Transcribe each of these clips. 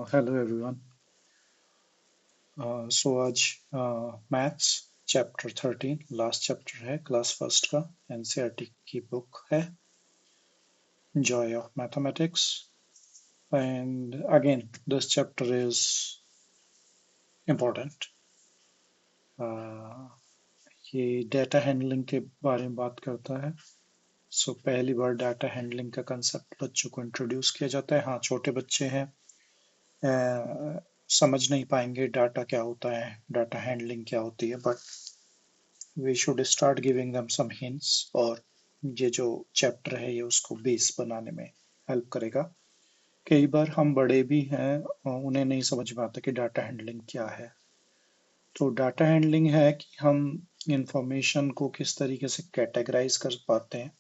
Hello everyone. So आज maths chapter 13 last chapter है class first का। एनसीईआरटी की बुक है joy of mathematics and again this chapter is important. ये data handling के बारे में बात करता है। सो पहली बार डाटा हैंडलिंग का कंसेप्ट बच्चों को इंट्रोड्यूस किया जाता है। हाँ, छोटे बच्चे हैं, समझ नहीं पाएंगे डाटा क्या होता है, डाटा हैंडलिंग क्या होती है, but we should start giving them some hints. और ये जो चैप्टर है ये उसको बेस बनाने में हेल्प करेगा। कई बार हम बड़े भी हैं, उन्हें नहीं समझ में आता कि डाटा हैंडलिंग क्या है। तो डाटा हैंडलिंग है कि हम इंफॉर्मेशन को किस तरीके से कैटेगराइज कर पाते हैं,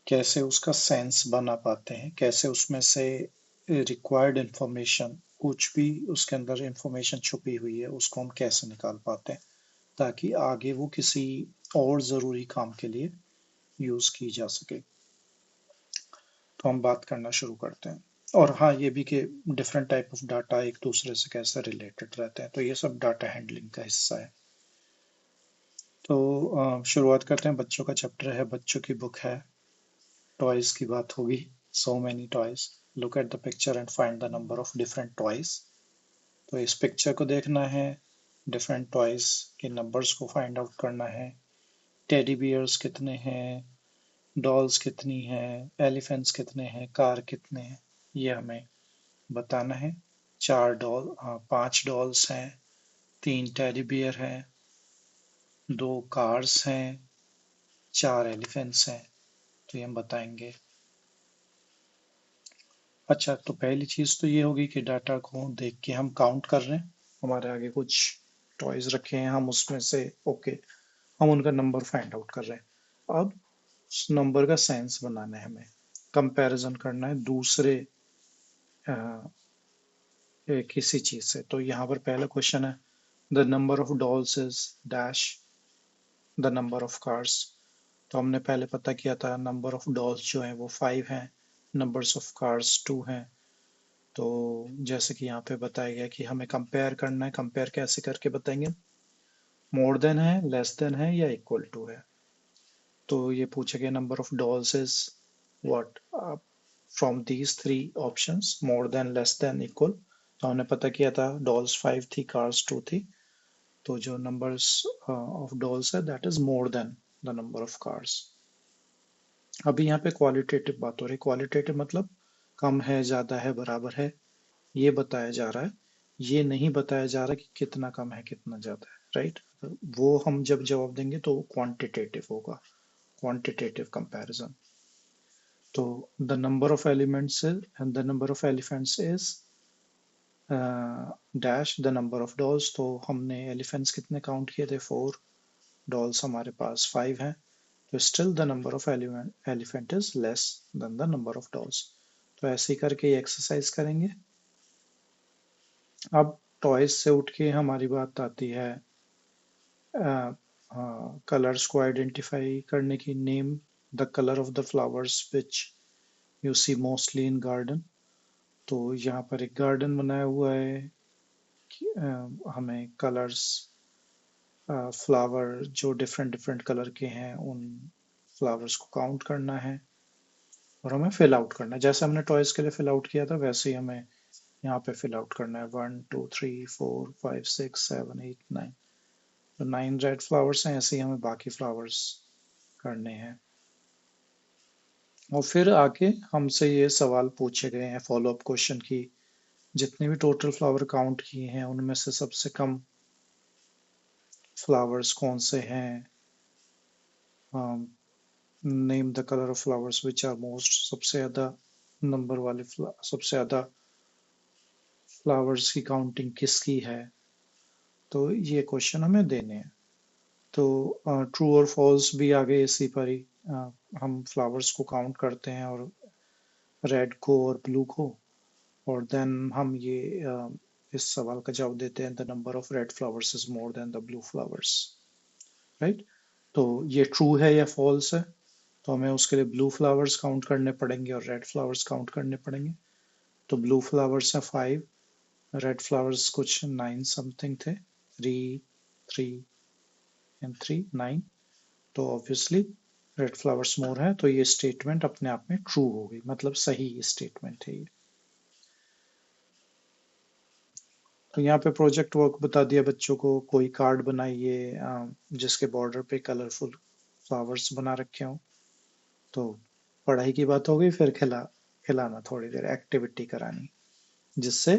कैसे उसका सेंस बना पाते हैं, कैसे उसमें से रिक्वायर्ड इंफॉर्मेशन, कुछ भी उसके अंदर इंफॉर्मेशन छुपी हुई है उसको हम कैसे निकाल पाते हैं ताकि आगे वो किसी और ज़रूरी काम के लिए यूज़ की जा सके। तो हम बात करना शुरू करते हैं। और हाँ, ये भी कि डिफरेंट टाइप ऑफ डाटा एक दूसरे से कैसे रिलेटेड रहते हैं, तो ये सब डाटा हैंडलिंग का हिस्सा है। तो शुरुआत करते हैं। बच्चों का चैप्टर है, बच्चों की बुक है, टॉयज की बात होगी। So many toys, look at the picture and find the number of different toys. तो इस पिक्चर को देखना है, डिफरेंट टॉयज के नंबर्स को फाइंड आउट करना है। टेडी बियर्स कितने हैं, डॉल्स कितनी हैं, एलिफेंट्स कितने हैं, कार कितने हैं, ये हमें बताना है। 5 डॉल्स हैं, 3 टेडी बियर हैं, 2 कार्स हैं, 4 एलिफेंट्स हैं, तो ये हम बताएंगे। अच्छा, तो पहली चीज तो ये होगी कि डाटा को देख के हम काउंट कर रहे हैं। हमारे आगे कुछ टॉयज रखे हैं, हम उसमें से हम उनका नंबर फाइंड आउट कर रहे हैं। अब उस नंबर का सेंस बनाना है, हमें कंपैरिजन करना है दूसरे किसी चीज से। तो यहाँ पर पहला क्वेश्चन है, the number of dolls is dash the number of cars. तो हमने पहले पता किया था नंबर ऑफ डॉल्स जो है वो 5 हैं, नंबर्स ऑफ कार्स 2 हैं। तो जैसे कि यहाँ पे बताया गया कि हमें कंपेयर करना है। कंपेयर कैसे करके बताएंगे, मोर देन है, लेस देन है या इक्वल टू है। तो ये पूछा गया number of dolls is what from these 3 options, more than, less than, equal. तो हमने पता किया था डॉल्स 5 थी, कार्स 2 थी। तो जो नंबर्स ऑफ डॉल्स है that is more than the number of cars. अभी यहाँ पे क्वालिटेटिव बात हो रही है। क्वालिटेटिव मतलब कम है, ज्यादा है, बराबर है, ये बताया जा रहा है। ये नहीं बताया जा रहा कि कितना कम है कितना ज्यादा है, राइट। वो हम जब जवाब देंगे तो क्वांटिटेटिव होगा, क्वांटिटेटिव कंपैरिजन। तो the number of elements and the number of elephants is dash the number of dolls. तो हमने एलिफेंट्स कितने काउंट किए थे, 4। डॉल्स हमारे पास 5 हैं। तो still the number of elephant is less than the number of dolls. तो ऐसे ही करके ये एक्सरसाइज करेंगे। अब टॉयज से उठ के हमारी बात आती है कलर्स को आइडेंटिफाई करने की। Name the colour of the flowers which you see mostly in garden. तो यहाँ पर एक गार्डन बनाया हुआ है कि, हमें कलर्स, फ्लावर जो डिफरेंट डिफरेंट कलर के हैं उन फ्लावर्स को काउंट करना है और हमें फिल आउट करना है। जैसे हमने टॉयज के लिए फिल आउट किया था वैसे ही हमें यहाँ पे फिल आउट करना है। 1 2 3 4 5 6 7 8 9। तो 9 रेड फ्लावर्स हैं, ऐसे ही हमें बाकी फ्लावर्स करने हैं। और फिर आगे हमसे ये सवाल पूछे गए हैं फॉलो अप क्वेश्चन की, जितने भी टोटल फ्लावर काउंट किए हैं उनमें से सबसे कम फ्लावर्स कौन से हैं। Name the colour of flowers which are most, सबसे ज्यादा नंबर वाले सबसे ज्यादा फ्लावर्स की काउंटिंग किसकी है। तो ये क्वेश्चन हमें देने हैं। तो ट्रू और फॉल्स भी आगे इसी पर ही हम फ्लावर्स को काउंट करते हैं और रेड को और ब्लू को, और देन हम ये इस सवाल का जवाब देते हैं the number of red flowers is more than the blue flowers, right. तो ये ट्रू है या फॉल्स है, तो हमें उसके लिए ब्लू फ्लावर्स काउंट करने पड़ेंगे और रेड फ्लावर्स काउंट करने पड़ेंगे। तो ब्लू फ्लावर्स हैं 5, रेड फ्लावर्स कुछ 9 समथिंग थे, 3 3 एंड 3 9, तो ऑब्वियसली रेड फ्लावर्स मोर है, तो ये स्टेटमेंट अपने आप में ट्रू हो गई, मतलब सही स्टेटमेंट है ये। तो यहाँ पे प्रोजेक्ट वर्क बता दिया बच्चों को, कोई कार्ड बनाइए जिसके बॉर्डर पे कलरफुल फ्लावर्स बना रखे हों। तो पढ़ाई की बात हो गई, फिर खिलाना, थोड़ी देर एक्टिविटी करानी, जिससे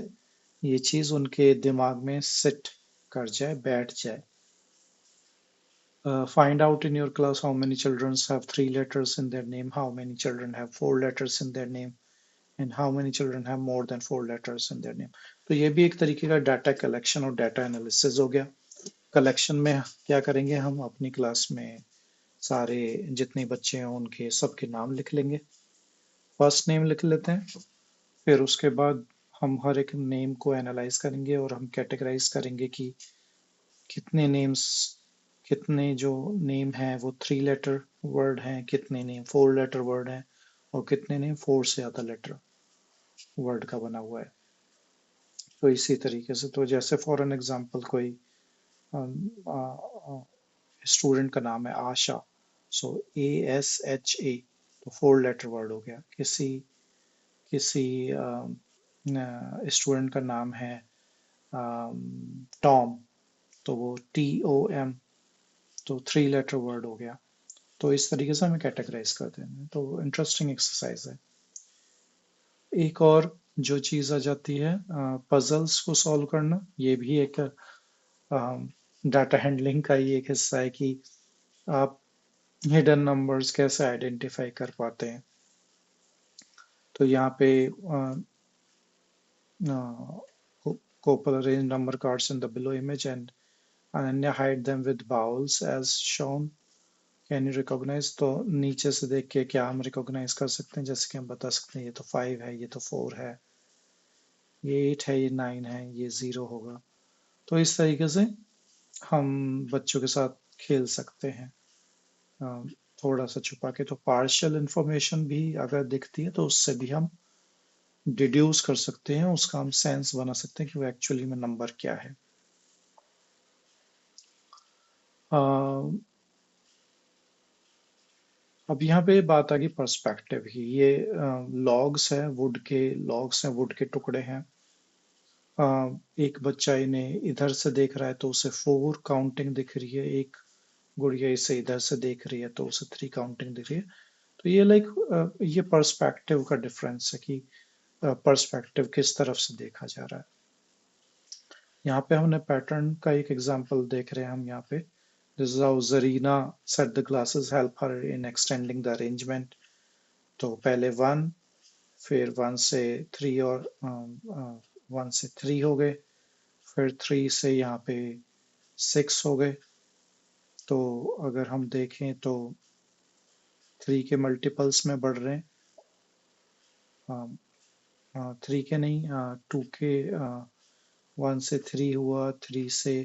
ये चीज उनके दिमाग में सिट कर जाए, बैठ जाए। Find out in your class how many children have 3 letters in their name, how many children have 4 letters in their name, and how many children have more than 4 letters in their name. तो ये भी एक तरीके का data collection और data analysis हो गया। Collection में क्या करेंगे, हम अपनी क्लास में सारे जितने बच्चे हैं उनके सबके नाम लिख लेंगे, फर्स्ट नेम लिख लेते हैं, फिर उसके बाद हम हर एक नेम को एनालाइज करेंगे और हम कैटेगराइज करेंगे कि कितने नेम्स, कितने जो नेम हैं वो 3 लेटर वर्ड हैं, कितने नेम 4 लेटर वर्ड हैं, और कितने नेम 4 से ज्यादा लेटर वर्ड का बना हुआ है। तो इसी तरीके से, तो जैसे फॉर एन एग्जांपल कोई स्टूडेंट का नाम है आशा, सो ASHA, तो 4 लेटर वर्ड हो गया। किसी किसी स्टूडेंट का नाम है टॉम, तो वो TOM, तो 3 लेटर वर्ड हो गया। तो इस तरीके से हमें कैटेगराइज करते हैं, तो इंटरेस्टिंग एक्सरसाइज है। एक और जो चीज आ जाती है पजल्स को सॉल्व करना, ये भी एक डाटा हैंडलिंग का ही एक हिस्सा है कि आप हिडन नंबर्स कैसे आइडेंटिफाई कर पाते हैं। तो यहाँ पे Gopal arrange number cards in the below image and Ananya hide them with vowels as shown. Can you recognize? तो नीचे से देख के क्या हम रिकॉग्नाइज कर सकते हैं, जैसे कि हम बता सकते हैं ये तो 5 है, ये तो 4 है, ये 8 है, ये 9 है, ये 0 होगा। तो इस तरीके से हम बच्चों के साथ खेल सकते हैं थोड़ा सा छुपा के। तो पार्शियल इंफॉर्मेशन भी अगर दिखती है तो उससे भी हम डिड्यूस कर सकते हैं, उसका हम सेंस बना सकते हैं कि वो एक्चुअली में नंबर क्या है। अब यहाँ पे बात आ गई पर्सपेक्टिव की। ये लॉग्स है, वुड के लॉग्स हैं, वुड के टुकड़े हैं। एक बच्चा इन्हें इधर से देख रहा है तो उसे 4 काउंटिंग दिख रही है, एक गुड़िया इसे इधर से देख रही है तो उसे 3 काउंटिंग दिख रही है। तो ये ये पर्सपेक्टिव का डिफरेंस है कि पर्सपेक्टिव किस तरफ से देखा जा रहा है। यहाँ पे हमने पैटर्न का एक एग्जांपल देख रहे हैं हम यहाँ पे। This is how Zarina set the glasses help her in extending the arrangement. तो पहले 1, फिर 1 से 3 और 1 से 3 हो गए, फिर 3 से यहाँ पे 6 हो गए। तो अगर हम देखें तो 3 के मल्टीपल्स में बढ़ रहे हैं, 3 के नहीं, 2 के 1 से 3 हुआ, 3 से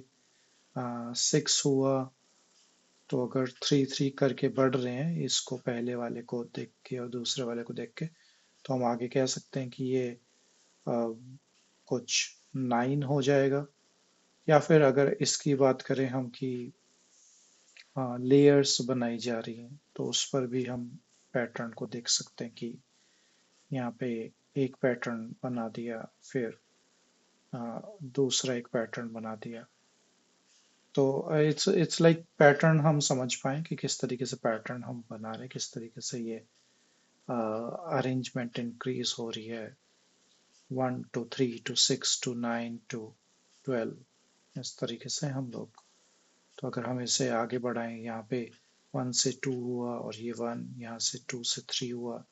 6 हुआ। तो अगर 3 3 करके बढ़ रहे हैं, इसको पहले वाले को देख के और दूसरे वाले को देख के, तो हम आगे कह सकते हैं कि ये कुछ 9 हो जाएगा। या फिर अगर इसकी बात करें हम कि लेयर्स बनाई जा रही हैं, तो उस पर भी हम पैटर्न को देख सकते हैं कि यहाँ पे एक पैटर्न बना दिया, फिर दूसरा एक पैटर्न बना दिया। तो इट्स लाइक पैटर्न हम समझ पाए कि किस तरीके से पैटर्न हम बना रहे हैं, किस तरीके से ये अरेंजमेंट इंक्रीज हो रही है 1 to 3 to 6 to 9 to 12, इस तरीके से हम लोग। तो अगर हम इसे आगे बढ़ाएं, यहाँ पे 1 से 2 हुआ और ये 1, यहाँ से 2 से 3 हुआ,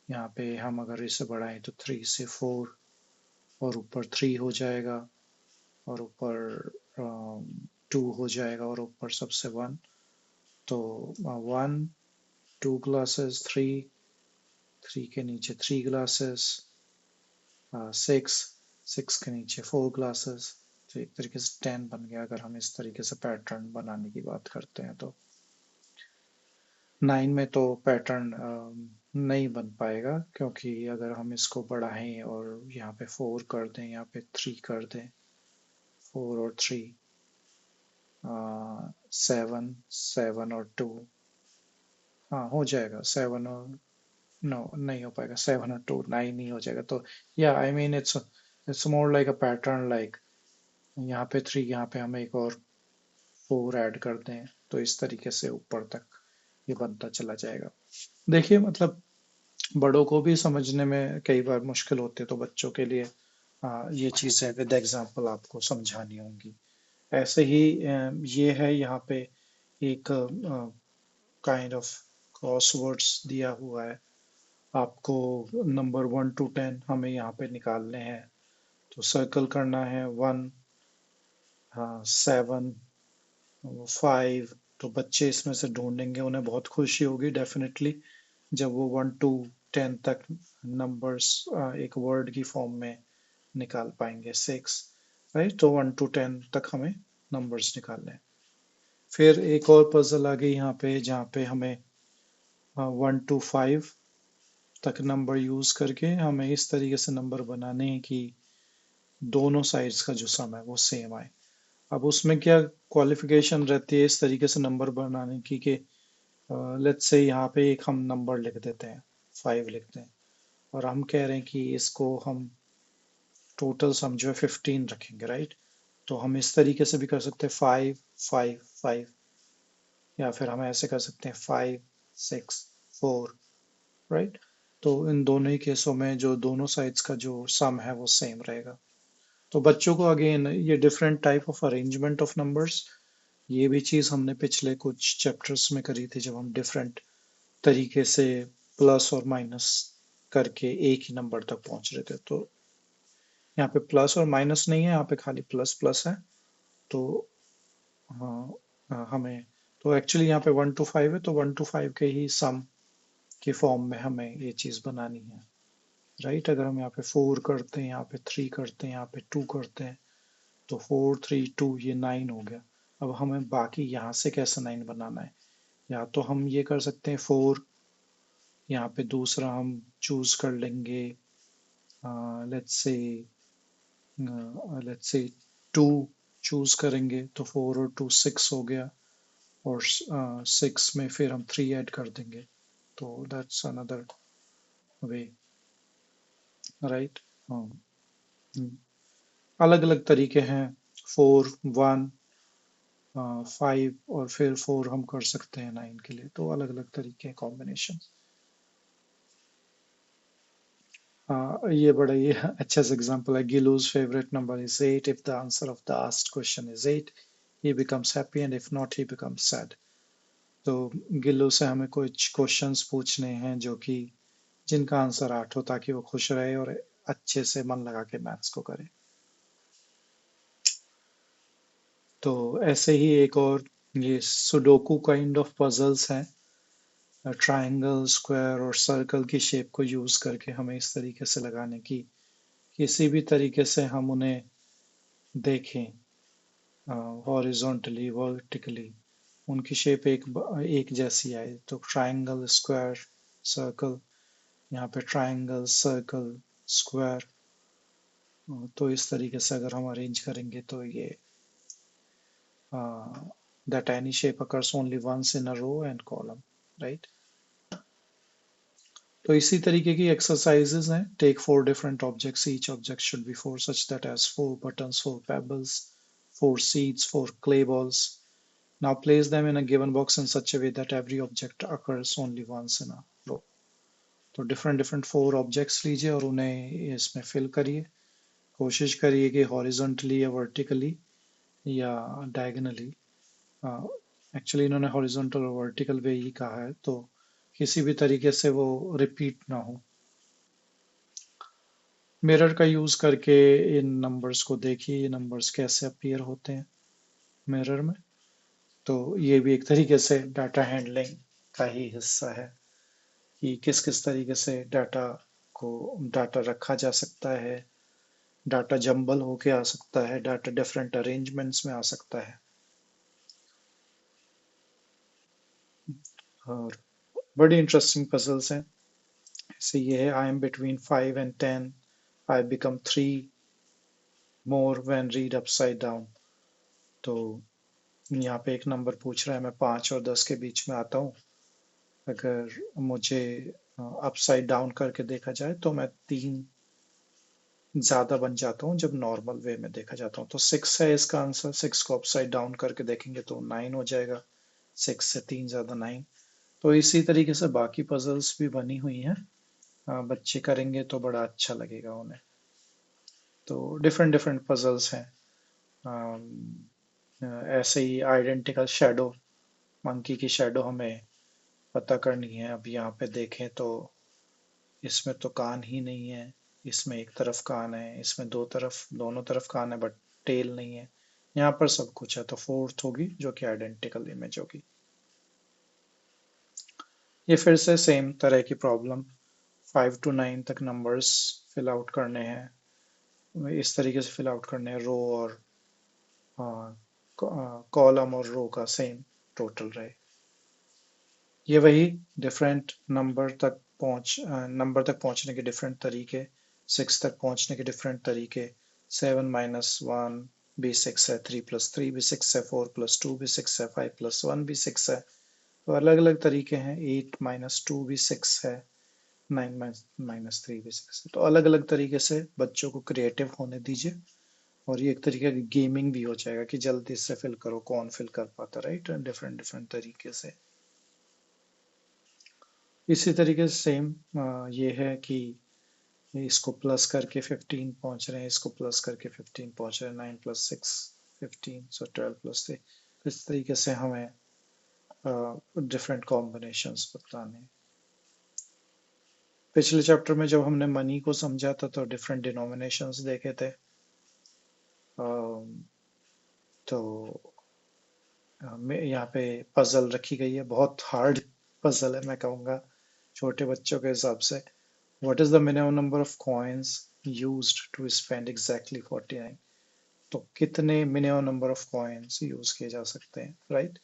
यहाँ पे हम अगर इसे बढ़ाएं तो 3 से 4 और ऊपर 3 हो जाएगा, और ऊपर 2 हो जाएगा, और ऊपर सबसे 1। तो 1 2 ग्लासेस, 3 के नीचे 3 ग्लासेस, 6 के नीचे 4 ग्लासेस। तो एक तरीके से 10 बन गया अगर हम इस तरीके से पैटर्न बनाने की बात करते हैं। तो 9 में तो पैटर्न नहीं बन पाएगा, क्योंकि अगर हम इसको बढ़ाएं और यहाँ पे 4 कर दें, यहाँ पे 3 कर दें, 4 और 3, 7, 7 और 2, हाँ हो जाएगा। 7 और नो नहीं हो पाएगा, 7 और 2 9 ही हो जाएगा। तो या I mean it's more like a pattern, like यहाँ पे 3, यहाँ पे हम एक और 4 ऐड करते हैं, तो इस तरीके से ऊपर तक ये बनता चला जाएगा। देखिए मतलब बड़ों को भी समझने में कई बार मुश्किल होती है, तो बच्चों के लिए ये चीज़ें विद एग्जांपल आपको समझानी होंगी। ऐसे ही ये है यहाँ पे एक काइंड ऑफ क्रॉसवर्ड्स दिया हुआ है आपको। नंबर 1 to 10 हमें यहाँ पे निकालने हैं, तो सर्कल करना है 1, 7, 5। तो बच्चे इसमें से ढूंढेंगे, उन्हें बहुत खुशी होगी डेफिनेटली जब वो 1 to 10 तक नंबर्स एक वर्ड की फॉर्म में निकाल पाएंगे। 6, राइट। तो 1 to 10 तक हमें नंबर्स निकालने हैं। फिर एक और पजल आ गई यहाँ पे, जहाँ पे हमें 1 to 5 तक नंबर यूज करके हमें इस तरीके से नंबर बनाने हैं कि दोनों साइड्स का जो सम है वो सेम आए। अब उसमें क्या क्वालिफिकेशन रहती है इस तरीके से नंबर बनाने की कि लेट्स से यहाँ पे एक हम नंबर लिख देते हैं, 5 लिखते हैं, और हम कह रहे हैं कि इसको हम टोटल सम जो है 15 रखेंगे, राइट। तो हम इस तरीके से भी कर सकते हैं 5 5 5, या फिर हम ऐसे कर सकते हैं 5 6 4, राइट। तो इन दोनों ही केसों में जो दोनों साइड्स का जो सम है वो सेम रहेगा। तो बच्चों को अगेन ये different type of arrangement of numbers, ये भी चीज हमने पिछले कुछ चैप्टर्स में करी थी, जब हम डिफरेंट तरीके से प्लस और माइनस करके एक ही नंबर तक पहुंच रहे थे। तो यहाँ पे प्लस और माइनस नहीं है, यहाँ पे खाली प्लस प्लस है। तो हाँ, हमें तो एक्चुअली यहाँ पे 1 to 5 है, तो 1 to 5 के ही सम की फॉर्म में हमें ये चीज बनानी है, राइट। अगर हम यहाँ पे 4 करते हैं, यहाँ पे 3 करते हैं, यहाँ पे 2 करते हैं, तो 4 3 2 ये 9 हो गया। अब हमें बाकी यहाँ से कैसे 9 बनाना है, या तो हम ये कर सकते हैं 4, यहाँ पे दूसरा हम चूज कर लेंगे, लेट्स से 2 चूज करेंगे, तो 4 और 2 6 हो गया, और 6 में फिर हम 3 ऐड कर देंगे, तो दैट्स अनदर वे, राइट। अलग अलग तरीके हैं, 4 1 5, और फिर 4 हम कर सकते हैं 9 के लिए, तो अलग अलग तरीके हैं कॉम्बिनेशन। ये बड़ा ही अच्छा सा एग्जांपल है। Gillu's favourite number is 8, if the answer of the asked question is 8 he becomes happy and if not he becomes sad। तो गिल्लू से हमें कुछ क्वेश्चंस पूछने हैं जो कि जिनका आंसर 8 हो, ताकि वो खुश रहे और अच्छे से मन लगा के मैथ्स को करे। तो ऐसे ही एक और ये सुडोकू काइंड ऑफ पजल्स हैं, ट्रायंगल स्क्वायर और सर्कल की शेप को यूज करके हमें इस तरीके से लगाने की, किसी भी तरीके से हम उन्हें देखें हॉरिजॉन्टली वर्टिकली, उनकी शेप एक जैसी आए। तो ट्रायंगल स्क्वायर सर्कल, यहाँ पे ट्रायंगल सर्कल स्क्वायर, तो इस तरीके से अगर हम अरेंज करेंगे तो ये that any shape occurs only once in a row and column, right। तो इसी तरीके की एक्सरसाइजेज हैं। Take 4 different objects, each object should be 4 such that has 4 buttons, 4 pebbles, 4 seeds, 4 clay balls। Now place them in a given box in such a way that every object occurs only once in a row। तो different different 4 objects लीजिए और उन्हें इसमें fill करिए। कोशिश करिए कि horizontally या वर्टिकली या डायगोनली, एक्चुअली इन्होंने हॉरिजॉन्टल और वर्टिकल वे ही कहा है, तो किसी भी तरीके से वो रिपीट ना हो। मिरर का यूज करके इन नंबर्स को देखिए, ये नंबर्स कैसे अपीयर होते हैं मिरर में। तो ये भी एक तरीके से डाटा हैंडलिंग का ही हिस्सा है कि किस किस तरीके से डाटा रखा जा सकता है, डाटा जंबल होके आ सकता है, डाटा डिफरेंट अरेंजमेंट्स में आ सकता है। और बड़ी इंटरेस्टिंग पजल्स हैं। जैसे ये है I am between 5 and 10, I become 3 more when read upside down। तो यहाँ पे एक नंबर पूछ रहा है, मैं 5 और 10 के बीच में आता हूँ। अगर मुझे अपसाइड डाउन करके देखा जाए तो मैं 3 ज्यादा बन जाता हूँ जब नॉर्मल वे में देखा जाता हूँ। तो 6 है इसका आंसर। 6 को अपसाइड डाउन करके देखेंगे तो 9 हो जाएगा। 6 से 3 ज्यादा 9। तो इसी तरीके से बाकी पजल्स भी बनी हुई हैं। बच्चे करेंगे तो बड़ा अच्छा लगेगा उन्हें। तो डिफरेंट डिफरेंट पजल्स हैं। ऐसे ही आइडेंटिकल शेडो, मंकी की शेडो हमें पता करनी है। अब यहाँ पे देखें तो इसमें तो कान ही नहीं है, इसमें एक तरफ कान है, इसमें दोनों तरफ कान है बट टेल नहीं है। यहाँ पर सब कुछ है, तो फोर्थ होगी जो कि आइडेंटिकल इमेज होगी। ये फिर से सेम तरह की प्रॉब्लम, 5 to 9 तक नंबर्स फिल आउट करने हैं। इस तरीके से फिल आउट करने हैं, रो और कॉलम और रो का सेम टोटल रहे। ये वही डिफरेंट नंबर तक पहुंचने के डिफरेंट तरीके, 6 तक पहुंचने के डिफरेंट तरीके। 7 माइनस 1 भी 6 है, 3 प्लस 3 भी 6 है, 4 प्लस 2 भी 6 है, 5 प्लस 1 भी 6 है। तो अलग अलग तरीके हैं। 8 माइनस 2 भी 6 है, 9 माइनस 3 भी 6 है। तो अलग अलग तरीके से बच्चों को क्रिएटिव होने दीजिए, और ये एक तरीके की गेमिंग भी हो जाएगा कि जल्दी से फिल करो, कौन फिल कर पाता, राइट, डिफरेंट डिफरेंट तरीके से। इसी तरीके से सेम ये है कि इसको प्लस करके 15 पहुंच रहे हैं, इसको प्लस करके 15 पहुंच रहे हैं। 9 प्लस 6 15, सो 12 प्लस 3। इस तरीके से हमें डिफरेंट कॉम्बिनेशंस बताने हैं। पिछले चैप्टर में जब हमने मनी को समझा था तो डिफरेंट डिनोमिनेशंस देखे थे। तो यहाँ पे पजल रखी गई है, बहुत हार्ड पजल है मैं कहूँगा छोटे बच्चों के हिसाब से। What is the minimum number of coins used to spend exactly 49? तो कितने minimum number of coins use किए जा सकते हैं, राइट?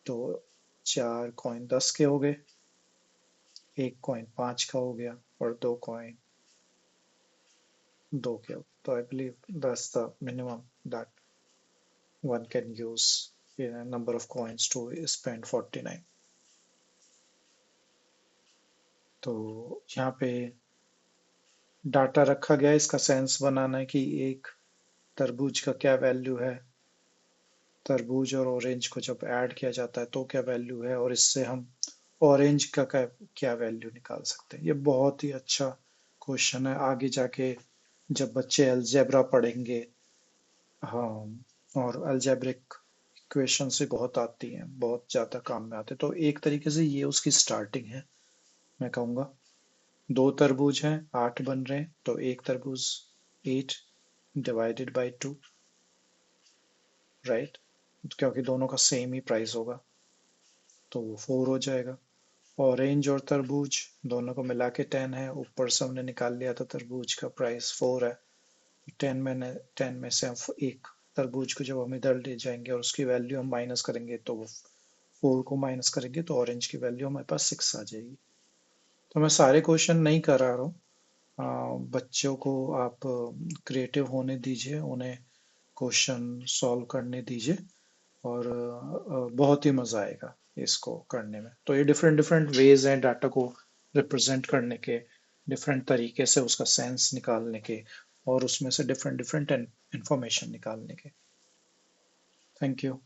तो 4 कॉइन 10 के हो गए, 1 कॉइन 5 का हो गया, और 2 कॉइन 2 के हो गए। तो I believe that's the minimum that one can use in a number of coins to spend 49। तो यहाँ पे डाटा रखा गया, इसका सेंस बनाना है कि एक तरबूज का क्या वैल्यू है, तरबूज और ऑरेंज को जब ऐड किया जाता है तो क्या वैल्यू है, और इससे हम ऑरेंज का क्या वैल्यू निकाल सकते हैं। ये बहुत ही अच्छा क्वेश्चन है। आगे जाके जब बच्चे अलजेब्रा पढ़ेंगे, हाँ, और अलजेब्रिक इक्वेशन से बहुत आती हैं, बहुत ज्यादा काम में आते हैं। तो एक तरीके से ये उसकी स्टार्टिंग है मैं कहूँगा। 2 तरबूज हैं, 8 बन रहे हैं, तो एक तरबूज 8 डिवाइडेड बाई 2, राइट, क्योंकि दोनों का सेम ही प्राइस होगा तो वो 4 हो जाएगा। ऑरेंज और तरबूज दोनों को मिला के 10 है, ऊपर से हमने निकाल लिया था तरबूज का प्राइस 4 है। 10 में से हम एक तरबूज को जब हम इधर ले जाएंगे और उसकी वैल्यू हम माइनस करेंगे तो वो 4 को माइनस करेंगे तो ऑरेंज की वैल्यू हमारे पास 6 आ जाएगी। तो मैं सारे क्वेश्चन नहीं कर रहा हूँ, बच्चों को आप क्रिएटिव होने दीजिए, उन्हें क्वेश्चन सॉल्व करने दीजिए, और बहुत ही मजा आएगा इसको करने में। तो ये डिफरेंट डिफरेंट वेज हैं डाटा को रिप्रेजेंट करने के, डिफरेंट तरीके से उसका सेंस निकालने के, और उसमें से डिफरेंट डिफरेंट इंफॉर्मेशन निकालने के। Thank you.